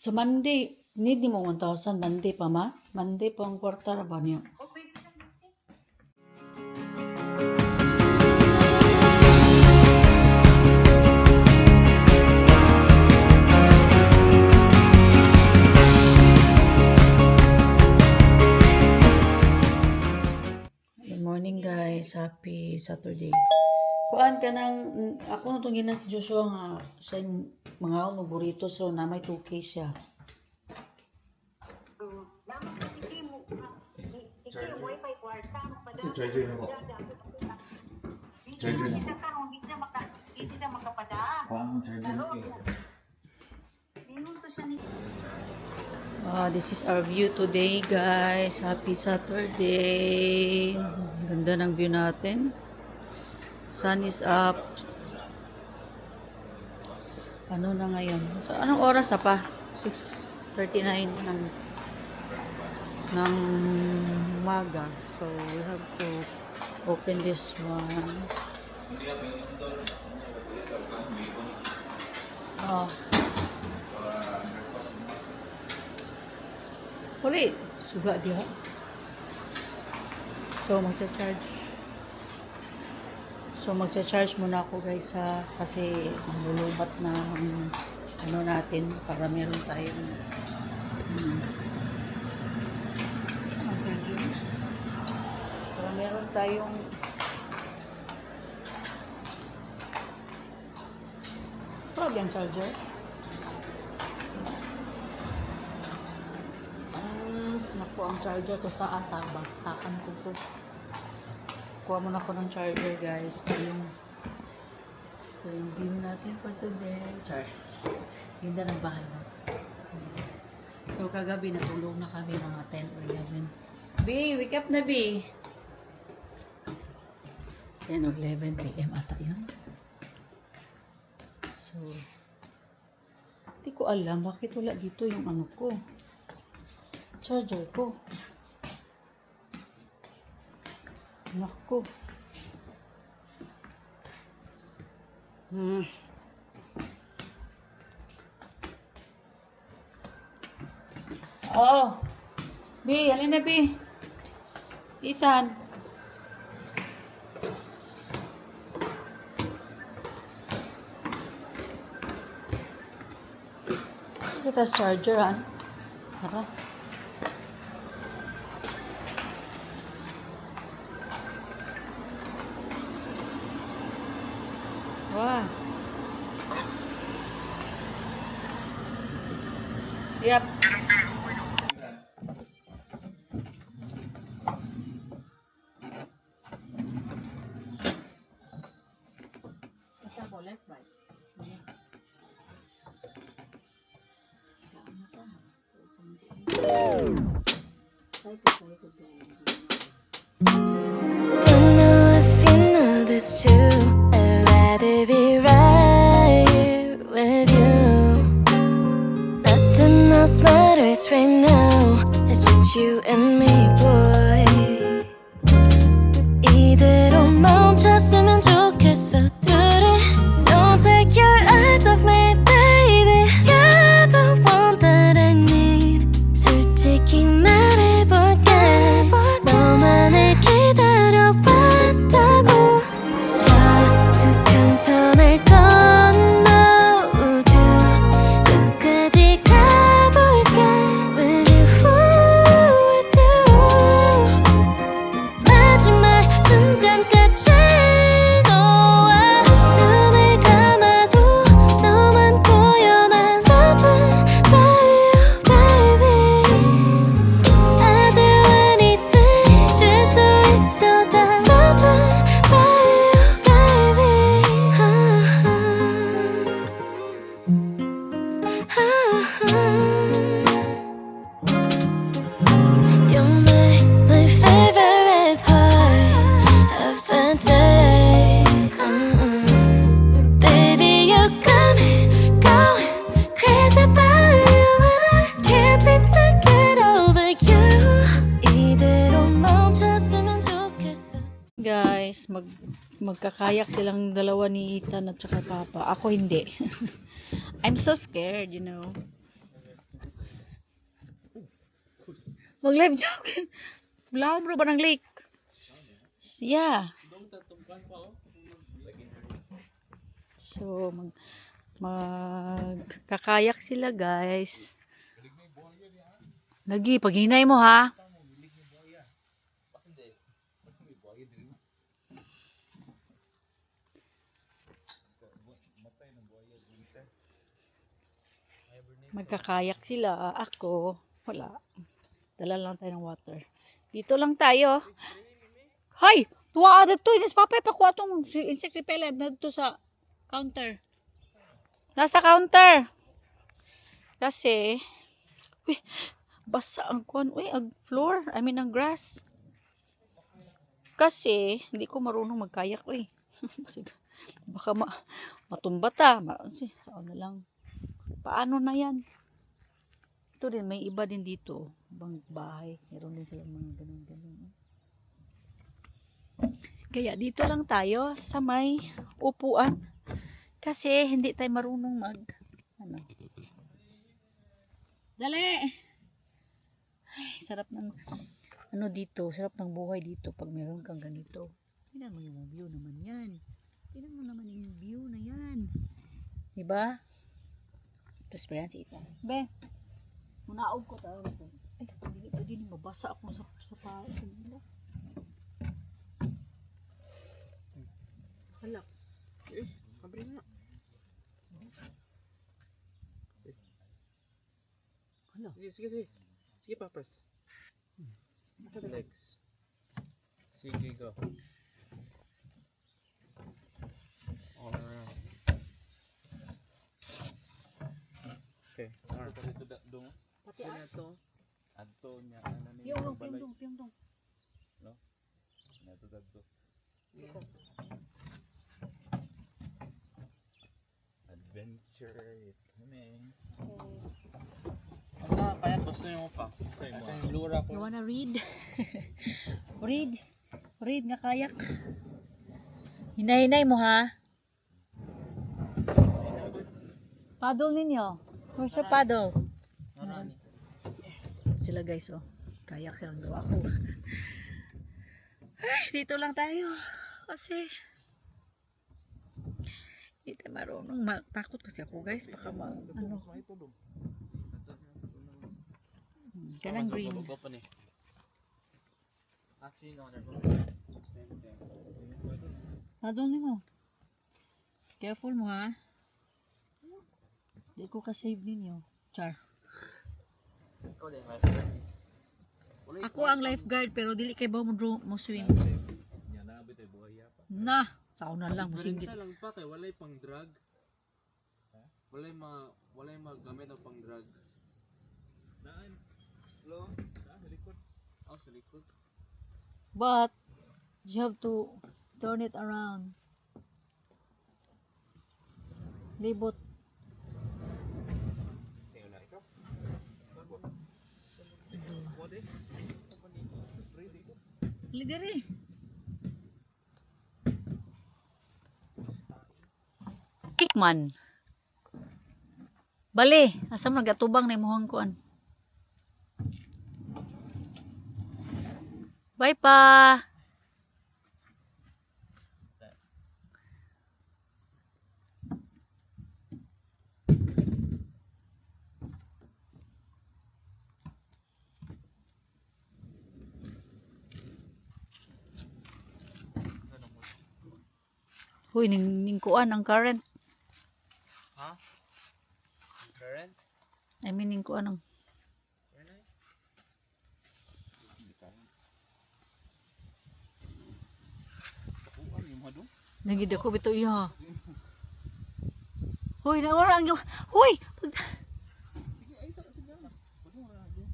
Sa Monday, need mo 1,000. Monday pa ma? Monday pa ang kwarta ra ba niya? Good morning guys. Happy Saturday. Kuan ka nang ako na itong ginan si Joshua nga siya yung mga burrito so na may 2K siya. Naman kasi Kim, wifi kwarta, Charger na ko. Charger na ko. Busy sa makapadaan. Ang charger na ko. Mingon to siya ni... This is our view today guys. Happy Saturday. Ganda ng view natin. Sun is up. Ano na ngayon? So, anong oras na pa? 6:39 ng umaga. So, we have to open this one. Oh. Ulit. Suga diha. So, magcha-charge muna ako guys ha. Kasi ang lulubat na ang ano natin para meron tayong para meron tayong yung charger. Naku, ang charger ko sa asabang. Takan ko po. Kuha muna ako ng charger guys. Ito yung view natin for today. Char. Ganda ng bahay na. So kagabi natulog na kami mga 10 or 11. B, wake up na B. 10 or 11 p.m. ata yun. So, hindi ko alam bakit wala dito yung ano ko. Charger ko. Naku. Oh. B, alin na B? Ethan. Kita charger han. Tara. Wah. Yep. Kita boleh right. Don't know if you know this too. I'd rather be right here with you. Nothing else matters right now. It's just you and me, boy. 이대로 멈췄으면 좋겠어, 둘이. Don't take your eyes off me, baby. You're the one that I need. 솔직히 말해볼게. 너만을 기다려봤다고. 저수평선을 건너 우주 끝까지 가볼게. With you, with you. 마지막 순간까지 너와 눈을 감아도 너만 보여만 something about you, baby. I'll do anything 줄 수 있어 다 something about you, baby. You're my favorite part of the day. Baby, you got me going crazy about you, and I can't seem to get over you. 이대로 멈췄으면 좋겠어. Guys, magkakayak silang dalawa ni Ethan at saka Papa. Ako hindi. I'm so scared, you know. Mag-live jogging. Laom ro ba ng lake? Yeah. So, magkakayak sila, guys. Lagi, paghinay mo, ha? Magkakayak sila. Ako, wala. Dala lang tayo ng water. Dito lang tayo. Hay! Tuwa ka dito. Inis papay pa kuha itong insect repellent na dito sa counter. Nasa counter. Kasi, uy, basa ang kuwan. Uy, ang floor. I mean, ang grass. Kasi, hindi ko marunong magkayak. Uy, baka matumba ta. Saan na lang. Paano na yan? Ito din, may iba din dito. Ibang bahay. Meron din silang mga ganun-ganun. Kaya dito lang tayo sa may upuan. Kasi hindi tayo marunong Dali! Ay, sarap ng dito. Sarap ng buhay dito pag meron kang ganito. Tingnan mo yung view naman yan. Tingnan mo naman yung view na yan. Diba? Tapos pa yan si Ita. Be, munaog ko tayo. Ay, hindi pwede na mabasa ako sa paa. Halak. Kabrin na. Halak. Sige. Sige pa, press. Legs. Sige, go. All around. Okay. Alright. Ito dong. Pati Ano to? Adto niya ano ni Piyong. no? Nato dadto. Adventure is coming. Kaya gusto nyo pa. Ito yung lura ko. You wanna read? Read nga kayak. Hinay-hinay mo, ha? Paddle ninyo. Where's your paddle? Sila guys, oh. Kayak silang gawa ko. Ay, dito lang tayo. Kasi hindi tayo marunong. Takot kasi ako, guys. Baka kanang green. Actually, no. Paddle ninyo. Careful mo, ha? Hindi ko ka-save ninyo. Char. Ako ang lifeguard pero dili kay ba mo swim. Nya na bitaw buhaya pa. Na, sauna lang mo singgit. Sa lang pa kay walay pang drug. Walay magamit ang pang drug. Naan. Lo, sa likod. Oh, sa likod. But you have to turn it around. Libot. Tayo na ikaw. Ligari. Tikman. Bali, asam nagatubang na imuhang kuan. Bye pa. Huy, ning kuan ang current. Ha? Current? I mean, ning kuan ang. Nagid ako bito iya. Huy, nawara ang. Huy! Sige, ay sa sige na. Pwede mo na do.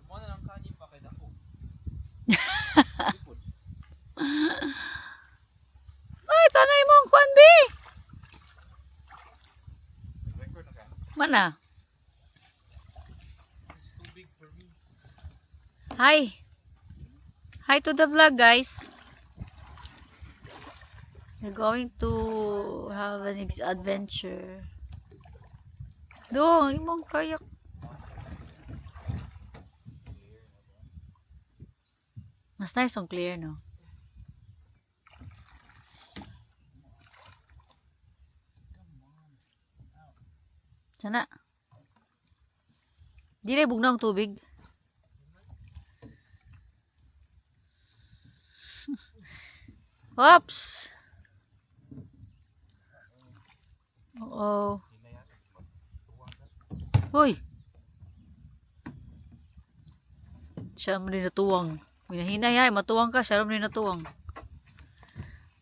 Mo na lang kanyi pa kay dako. Ay, tanay mo ang kuan, be! Record na ka. Mana? It's too big for me. Hi! Hi to the vlog, guys. We're going to have an adventure. Doon, imong kayak. Mas nice ang clear, no? Sana. Di na bugnaw ang tubig. Oops! Oo. Hoy! Siya mo rin natuwang. Hinahinay ay, matuwang ka. Siya mo rin natuwang.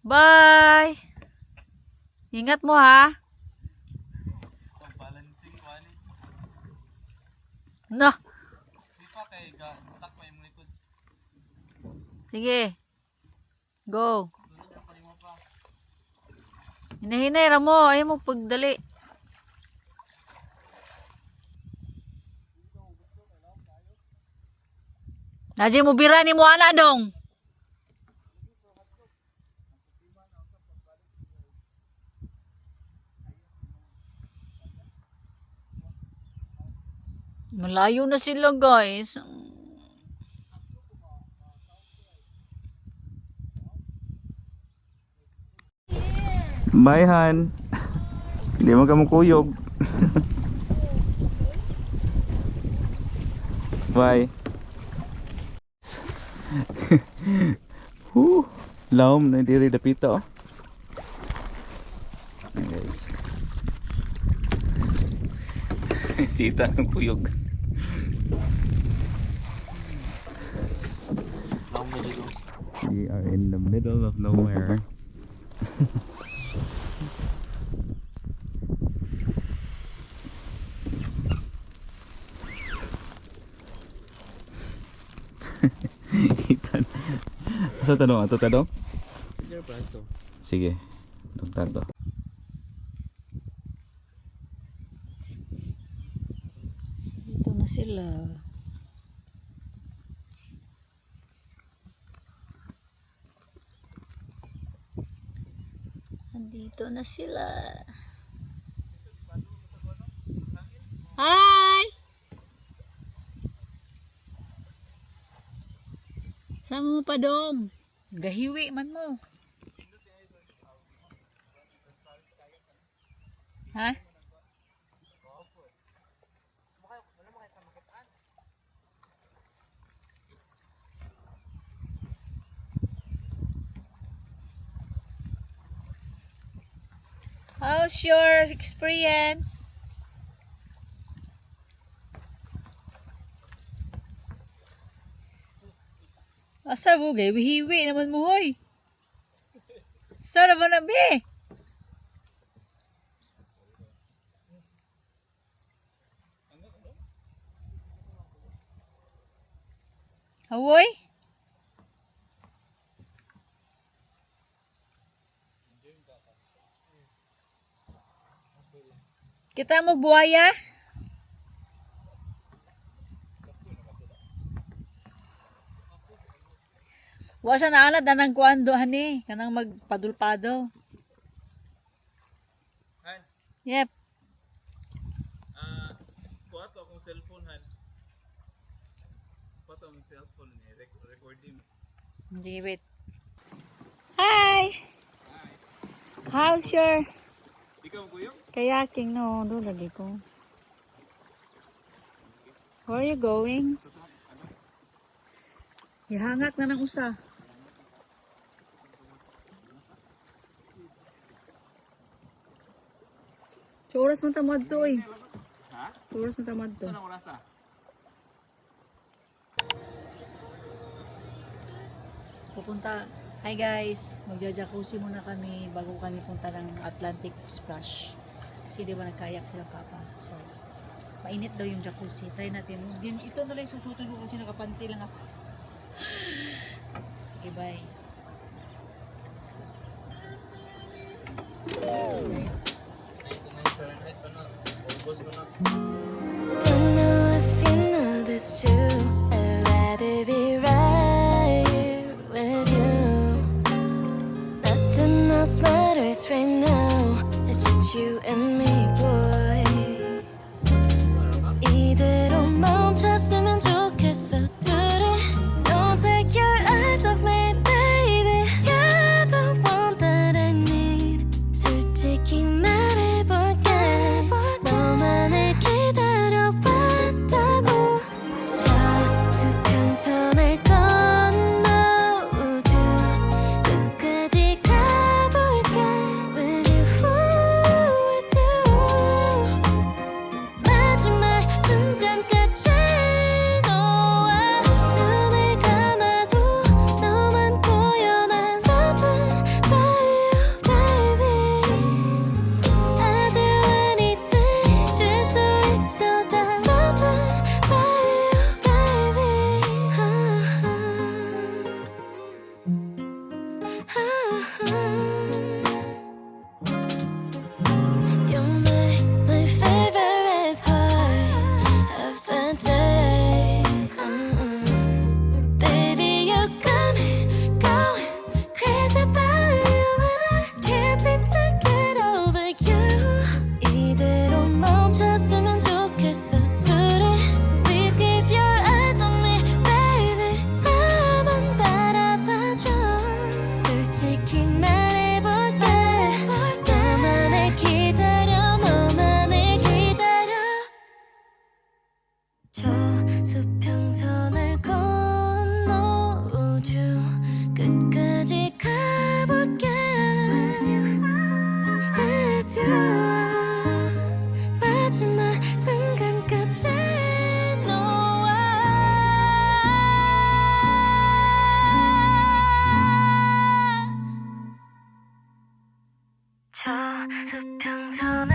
Bye! Ingat mo ha! Balancing ko ani. No! Di pa kay ga tak pa imong likod. Sige. Go. Hinahinay ra mo. Ayaw mo pagdali. Naji mo bira ni mo ana dong. Malayo na sila guys. Bye, Han. Hindi mo ka makuyog. Bye. Laom na diri dapito. Ayan, guys. Sita ng kuyog. Lang mo dito. We are in the middle of nowhere. Itan. Asa tanong? Ato tanong? Sige pa ito. Sige. Itong tato. Dito na sila. Andito na sila. Hi! Sama mo pa dong. Gahiwi man mo. Ha? How's your experience? Asa mo gay? Hiwi naman mo hoy. Sara ba na be? Hawoy? Kita mo buhaya? Wa siya naalad na nang kuando hani, kanang magpadulpado. Han, Yep. kuha to akong cellphone han. Kuha to akong cellphone ni recording. Hindi wait. Hi. How's your Ikaw kuyo? kayaking? No, do lagi ko. Where are you going? Ihangak na ng usa. So, oras man tamad to eh. Ha? Oras man tamad to. Saan ang oras ah? Pupunta. Hi guys, magja-jacuzzi muna kami bago kami punta ng Atlantic Splash. Kasi di ba nagkayak sila papa. So, mainit daw yung jacuzzi. Try natin. Ito na lang yung susutin ko kasi nakapanty lang ako. Okay, bye. Don't know if you know this too. I'd rather be right here with you. Nothing else else matters right now. It's just you and me, boy. 이대로 멈췄으면 좋겠어, 둘이. Don't take your eyes off me, baby. You're the one that I need. 솔직히 말해볼게. 너만을 기다려봤다고. 저 수평선을 건너 우주 끝까지 가볼게. With you, with you. 마지막 순간까지 너와 눈을 감아도 너만 보여. 난 something by you, baby. I do anything 줄 수 있어 다 something by you, baby. You make my favorite part of the day. Baby, you got me going crazy about you, and I can't seem to get over you. 이대로 멈췄으면 좋겠어, 둘이. Please keep your eyes on me, baby. 나만 바라봐줘. 솔직히 말해볼게. 너만을 기다려, 너만을 기다려. 저 수평선을 건너 우주 끝까지 가볼게. With you. 마지막 순간까지 너와. 저 수평선을